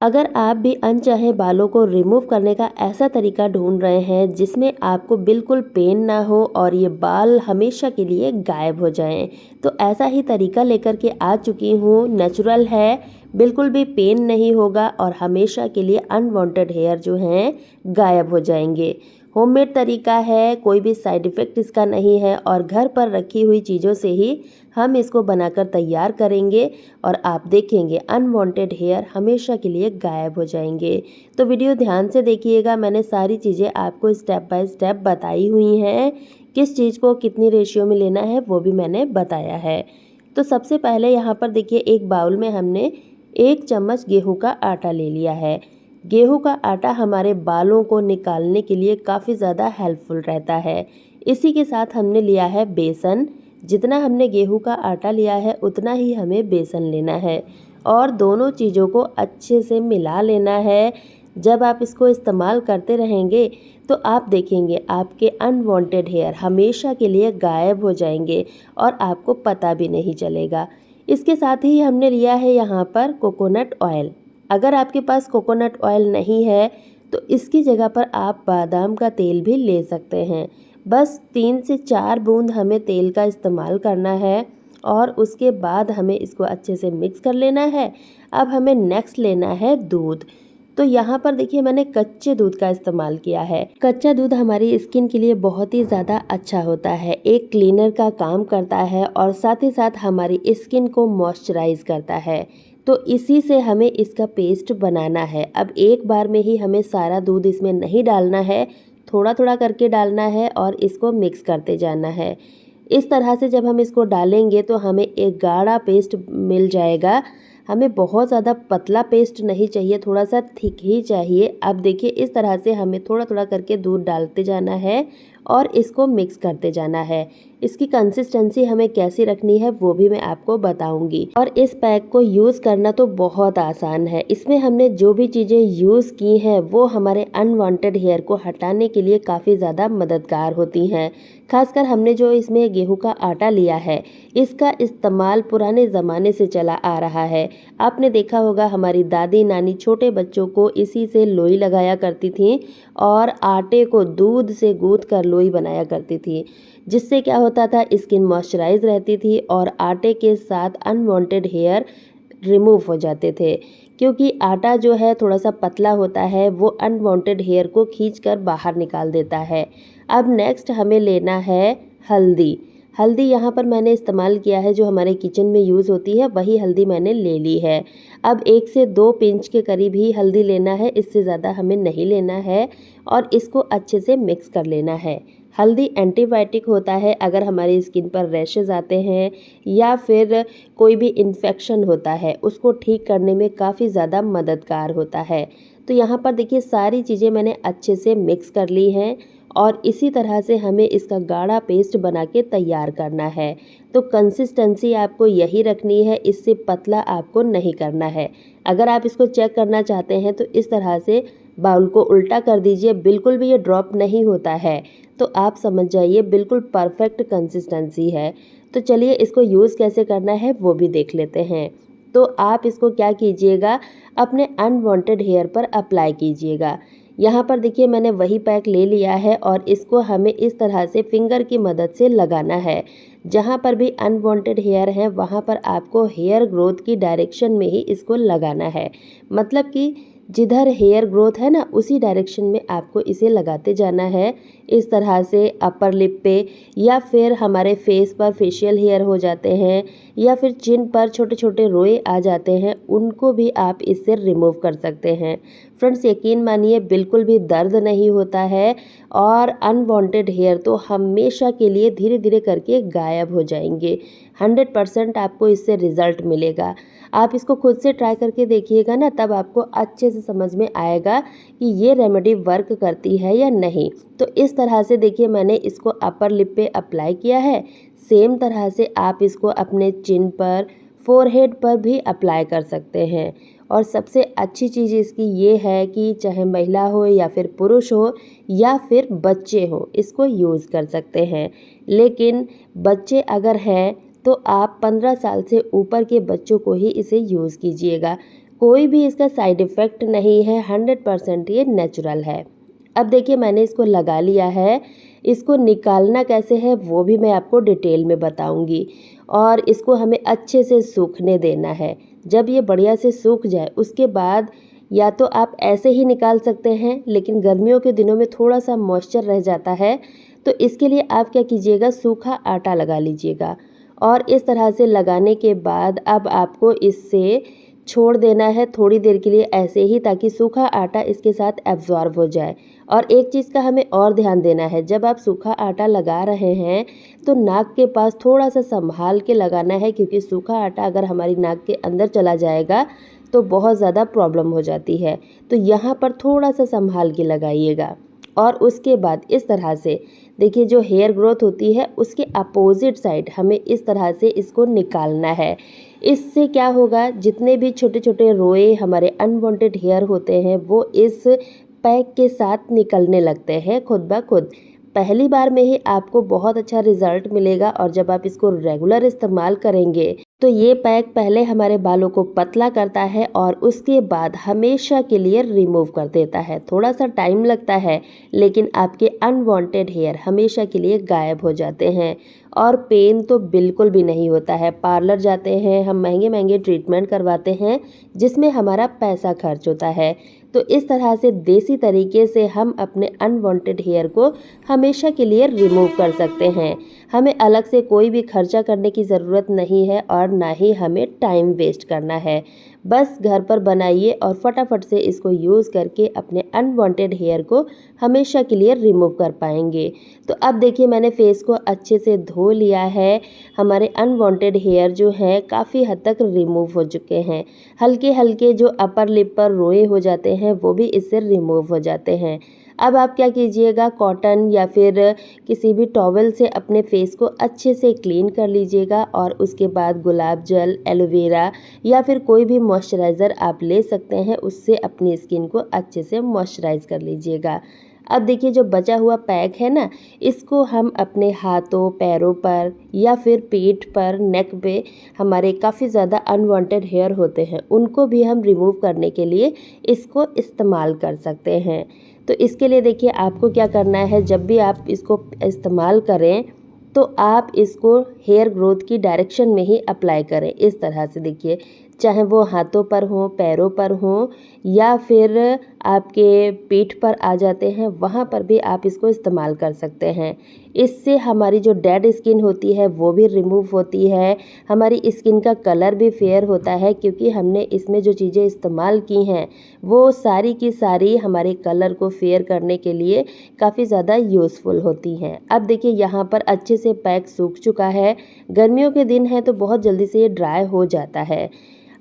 अगर आप भी अनचाहे बालों को रिमूव करने का ऐसा तरीका ढूंढ रहे हैं जिसमें आपको बिल्कुल पेन ना हो और ये बाल हमेशा के लिए गायब हो जाएं, तो ऐसा ही तरीका लेकर के आ चुकी हूँ। नेचुरल है, बिल्कुल भी पेन नहीं होगा और हमेशा के लिए अनवांटेड हेयर जो हैं गायब हो जाएंगे। होममेड तरीका है, कोई भी साइड इफ़ेक्ट इसका नहीं है और घर पर रखी हुई चीज़ों से ही हम इसको बनाकर तैयार करेंगे और आप देखेंगे अनवांटेड हेयर हमेशा के लिए गायब हो जाएंगे। तो वीडियो ध्यान से देखिएगा, मैंने सारी चीज़ें आपको स्टेप बाय स्टेप बताई हुई हैं। किस चीज़ को कितनी रेशियो में लेना है वो भी मैंने बताया है। तो सबसे पहले यहाँ पर देखिए, एक बाउल में हमने 1 चम्मच गेहूं का आटा ले लिया है। गेहूं का आटा हमारे बालों को निकालने के लिए काफ़ी ज़्यादा हेल्पफुल रहता है। इसी के साथ हमने लिया है बेसन। जितना हमने गेहूं का आटा लिया है उतना ही हमें बेसन लेना है और दोनों चीज़ों को अच्छे से मिला लेना है। जब आप इसको इस्तेमाल करते रहेंगे तो आप देखेंगे आपके अनवांटेड हेयर हमेशा के लिए गायब हो जाएंगे और आपको पता भी नहीं चलेगा। इसके साथ ही हमने लिया है यहाँ पर कोकोनट ऑयल। अगर आपके पास कोकोनट ऑयल नहीं है तो इसकी जगह पर आप बादाम का तेल भी ले सकते हैं। बस 3 से 4 बूंद हमें तेल का इस्तेमाल करना है और उसके बाद हमें इसको अच्छे से मिक्स कर लेना है। अब हमें नेक्स्ट लेना है दूध। तो यहाँ पर देखिए, मैंने कच्चे दूध का इस्तेमाल किया है। कच्चा दूध हमारी स्किन के लिए बहुत ही ज़्यादा अच्छा होता है, एक क्लीनर का काम करता है और साथ ही साथ हमारी स्किन को मॉइस्चराइज करता है। तो इसी से हमें इसका पेस्ट बनाना है। अब एक बार में ही हमें सारा दूध इसमें नहीं डालना है, थोड़ा थोड़ा करके डालना है और इसको मिक्स करते जाना है। इस तरह से जब हम इसको डालेंगे तो हमें एक गाढ़ा पेस्ट मिल जाएगा। हमें बहुत ज़्यादा पतला पेस्ट नहीं चाहिए, थोड़ा सा थिक ही चाहिए। अब देखिए, इस तरह से हमें थोड़ा थोड़ा करके दूध डालते जाना है और इसको मिक्स करते जाना है। इसकी कंसिस्टेंसी हमें कैसी रखनी है वो भी मैं आपको बताऊंगी। और इस पैक को यूज़ करना तो बहुत आसान है। इसमें हमने जो भी चीज़ें यूज़ की हैं वो हमारे अनवांटेड हेयर को हटाने के लिए काफ़ी ज़्यादा मददगार होती हैं। खासकर हमने जो इसमें गेहूं का आटा लिया है, इसका इस्तेमाल पुराने ज़माने से चला आ रहा है। आपने देखा होगा, हमारी दादी नानी छोटे बच्चों को इसी से लोई लगाया करती थी और आटे को दूध से गूंथ कर लोई बनाया करती थी, जिससे क्या होता था, स्किन मॉइस्चराइज रहती थी और आटे के साथ अनवांटेड हेयर रिमूव हो जाते थे। क्योंकि आटा जो है थोड़ा सा पतला होता है, वो अनवांटेड हेयर को खींचकर बाहर निकाल देता है। अब नेक्स्ट हमें लेना है हल्दी। हल्दी यहाँ पर मैंने इस्तेमाल किया है जो हमारे किचन में यूज़ होती है, वही हल्दी मैंने ले ली है। अब 1 से 2 पिंच के करीब ही हल्दी लेना है, इससे ज़्यादा हमें नहीं लेना है और इसको अच्छे से मिक्स कर लेना है। हल्दी एंटीबायोटिक होता है, अगर हमारी स्किन पर रैशेज़ आते हैं या फिर कोई भी इन्फेक्शन होता है उसको ठीक करने में काफ़ी ज़्यादा मददगार होता है। तो यहाँ पर देखिए, सारी चीज़ें मैंने अच्छे से मिक्स कर ली हैं और इसी तरह से हमें इसका गाढ़ा पेस्ट बना के तैयार करना है। तो कंसिस्टेंसी आपको यही रखनी है, इससे पतला आपको नहीं करना है। अगर आप इसको चेक करना चाहते हैं तो इस तरह से बाउल को उल्टा कर दीजिए, बिल्कुल भी ये ड्रॉप नहीं होता है। तो आप समझ जाइए बिल्कुल परफेक्ट कंसिस्टेंसी है। तो चलिए, इसको यूज़ कैसे करना है वो भी देख लेते हैं। तो आप इसको क्या कीजिएगा, अपने अनवांटेड हेयर पर अप्लाई कीजिएगा। यहाँ पर देखिए, मैंने वही पैक ले लिया है और इसको हमें इस तरह से फिंगर की मदद से लगाना है। जहाँ पर भी अनवांटेड हेयर हैं वहाँ पर आपको हेयर ग्रोथ की डायरेक्शन में ही इसको लगाना है। मतलब कि जिधर हेयर ग्रोथ है ना, उसी डायरेक्शन में आपको इसे लगाते जाना है। इस तरह से अपर लिप पे या फिर हमारे फेस पर फेशियल हेयर हो जाते हैं या फिर चिन पर छोटे छोटे रोए आ जाते हैं, उनको भी आप इससे रिमूव कर सकते हैं। फ्रेंड्स, यकीन मानिए बिल्कुल भी दर्द नहीं होता है और अनवांटेड हेयर तो हमेशा के लिए धीरे धीरे करके गायब हो जाएंगे। 100% आपको इससे रिजल्ट मिलेगा। आप इसको खुद से ट्राई करके देखिएगा ना, तब आपको अच्छे से समझ में आएगा कि ये रेमेडी वर्क करती है या नहीं। तो इस तरह से देखिए, मैंने इसको अपर लिप पे अप्लाई किया है। सेम तरह से आप इसको अपने चिन पर, फोरहेड पर भी अप्लाई कर सकते हैं। और सबसे अच्छी चीज़ इसकी ये है कि चाहे महिला हो या फिर पुरुष हो या फिर बच्चे हो, इसको यूज़ कर सकते हैं। लेकिन बच्चे अगर हैं तो आप 15 साल से ऊपर के बच्चों को ही इसे यूज़ कीजिएगा। कोई भी इसका साइड इफ़ेक्ट नहीं है, 100% ये नेचुरल है। अब देखिए मैंने इसको लगा लिया है, इसको निकालना कैसे है वो भी मैं आपको डिटेल में बताऊंगी। और इसको हमें अच्छे से सूखने देना है। जब ये बढ़िया से सूख जाए उसके बाद या तो आप ऐसे ही निकाल सकते हैं, लेकिन गर्मियों के दिनों में थोड़ा सा मॉइस्चर रह जाता है, तो इसके लिए आप क्या कीजिएगा, सूखा आटा लगा लीजिएगा। और इस तरह से लगाने के बाद अब आपको इससे छोड़ देना है थोड़ी देर के लिए ऐसे ही, ताकि सूखा आटा इसके साथ एब्जॉर्ब हो जाए। और एक चीज़ का हमें और ध्यान देना है, जब आप सूखा आटा लगा रहे हैं तो नाक के पास थोड़ा सा संभाल के लगाना है, क्योंकि सूखा आटा अगर हमारी नाक के अंदर चला जाएगा तो बहुत ज़्यादा प्रॉब्लम हो जाती है। तो यहाँ पर थोड़ा सा संभाल के लगाइएगा। और उसके बाद इस तरह से देखिए, जो हेयर ग्रोथ होती है उसके अपोजिट साइड हमें इस तरह से इसको निकालना है। इससे क्या होगा, जितने भी छोटे छोटे रोए हमारे अनवांटेड हेयर होते हैं वो इस पैक के साथ निकलने लगते हैं खुद ब खुद। पहली बार में ही आपको बहुत अच्छा रिजल्ट मिलेगा, और जब आप इसको रेगुलर इस्तेमाल करेंगे तो ये पैक पहले हमारे बालों को पतला करता है और उसके बाद हमेशा के लिए रिमूव कर देता है। थोड़ा सा टाइम लगता है, लेकिन आपके अनवांटेड हेयर हमेशा के लिए गायब हो जाते हैं। और पेन तो बिल्कुल भी नहीं होता है। पार्लर जाते हैं हम, महंगे महंगे ट्रीटमेंट करवाते हैं जिसमें हमारा पैसा खर्च होता है। तो इस तरह से देसी तरीके से हम अपने अनवांटेड हेयर को हमेशा के लिए रिमूव कर सकते हैं। हमें अलग से कोई भी खर्चा करने की ज़रूरत नहीं है, और ना ही हमें टाइम वेस्ट करना है। बस घर पर बनाइए और फटाफट से इसको यूज़ करके अपने अनवांटेड हेयर को हमेशा के लिए रिमूव कर पाएंगे। तो अब देखिए मैंने फेस को अच्छे से धो लिया है। हमारे अनवांटेड हेयर जो हैं काफ़ी हद तक रिमूव हो चुके हैं। हल्के हल्के जो अपर लिप पर रोए हो जाते हैं वो भी इससे रिमूव हो जाते हैं। अब आप क्या कीजिएगा, कॉटन या फिर किसी भी टॉवल से अपने फेस को अच्छे से क्लीन कर लीजिएगा, और उसके बाद गुलाब जल, एलोवेरा या फिर कोई भी मॉइस्चराइज़र आप ले सकते हैं, उससे अपनी स्किन को अच्छे से मॉइस्चराइज कर लीजिएगा। अब देखिए जो बचा हुआ पैक है ना, इसको हम अपने हाथों, पैरों पर या फिर पीठ पर, नेक पे हमारे काफ़ी ज़्यादा अनवांटेड हेयर होते हैं उनको भी हम रिमूव करने के लिए इसको इस्तेमाल कर सकते हैं। तो इसके लिए देखिए आपको क्या करना है, जब भी आप इसको इस्तेमाल करें तो आप इसको हेयर ग्रोथ की डायरेक्शन में ही अप्लाई करें। इस तरह से देखिए, चाहे वो हाथों पर हो, पैरों पर हो या फिर आपके पीठ पर आ जाते हैं, वहाँ पर भी आप इसको इस्तेमाल कर सकते हैं। इससे हमारी जो डेड स्किन होती है वो भी रिमूव होती है। हमारी स्किन का कलर भी फेयर होता है, क्योंकि हमने इसमें जो चीज़ें इस्तेमाल की हैं वो सारी की सारी हमारे कलर को फेयर करने के लिए काफ़ी ज़्यादा यूज़फुल होती हैं। अब देखिए यहाँ पर अच्छे से पैक सूख चुका है। गर्मियों के दिन है तो बहुत जल्दी से ये ड्राई हो जाता है।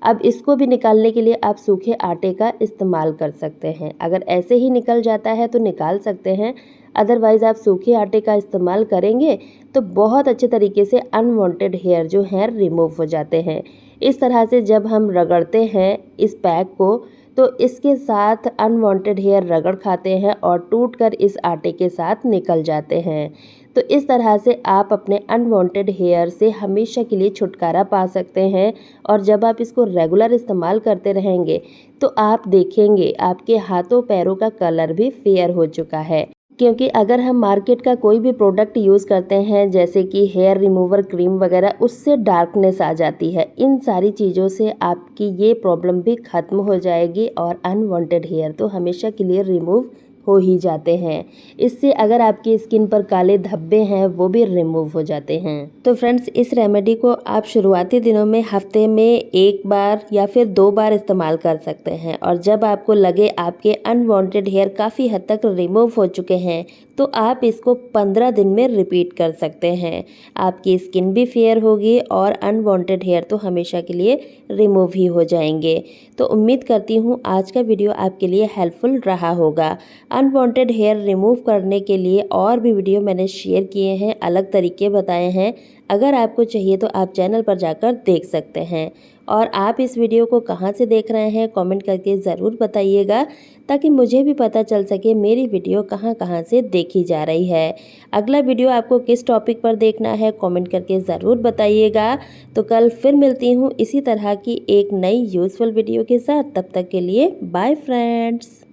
अब इसको भी निकालने के लिए आप सूखे आटे का इस्तेमाल कर सकते हैं। अगर ऐसे ही निकल जाता है तो निकाल सकते हैं, अदरवाइज़ आप सूखे आटे का इस्तेमाल करेंगे तो बहुत अच्छे तरीके से अनवांटेड हेयर जो हैं रिमूव हो जाते हैं। इस तरह से जब हम रगड़ते हैं इस पैक को, तो इसके साथ अनवांटेड हेयर रगड़ खाते हैं और टूटकर इस आटे के साथ निकल जाते हैं। तो इस तरह से आप अपने अनवांटेड हेयर से हमेशा के लिए छुटकारा पा सकते हैं। और जब आप इसको रेगुलर इस्तेमाल करते रहेंगे तो आप देखेंगे आपके हाथों पैरों का कलर भी फेयर हो चुका है। क्योंकि अगर हम मार्केट का कोई भी प्रोडक्ट यूज़ करते हैं, जैसे कि हेयर रिमूवर क्रीम वगैरह, उससे डार्कनेस आ जाती है। इन सारी चीज़ों से आपकी ये प्रॉब्लम भी ख़त्म हो जाएगी, और अनवांटेड हेयर तो हमेशा के लिए रिमूव हो ही जाते हैं। इससे अगर आपकी स्किन पर काले धब्बे हैं वो भी रिमूव हो जाते हैं। तो फ्रेंड्स, इस रेमेडी को आप शुरुआती दिनों में हफ्ते में 1 बार या फिर 2 बार इस्तेमाल कर सकते हैं, और जब आपको लगे आपके अनवांटेड हेयर काफ़ी हद तक रिमूव हो चुके हैं तो आप इसको 15 दिन में रिपीट कर सकते हैं। आपकी स्किन भी फेयर होगी और अनवांटेड हेयर तो हमेशा के लिए रिमूव ही हो जाएंगे। तो उम्मीद करती हूँ आज का वीडियो आपके लिए हेल्पफुल रहा होगा। अनवांटेड हेयर रिमूव करने के लिए और भी वीडियो मैंने शेयर किए हैं, अलग तरीके बताए हैं। अगर आपको चाहिए तो आप चैनल पर जाकर देख सकते हैं। और आप इस वीडियो को कहाँ से देख रहे हैं कमेंट करके ज़रूर बताइएगा, ताकि मुझे भी पता चल सके मेरी वीडियो कहाँ कहाँ से देखी जा रही है। अगला वीडियो आपको किस टॉपिक पर देखना है कमेंट करके ज़रूर बताइएगा। तो कल फिर मिलती हूँ इसी तरह की एक नई यूज़फुल वीडियो के साथ। तब तक के लिए बाय फ्रेंड्स।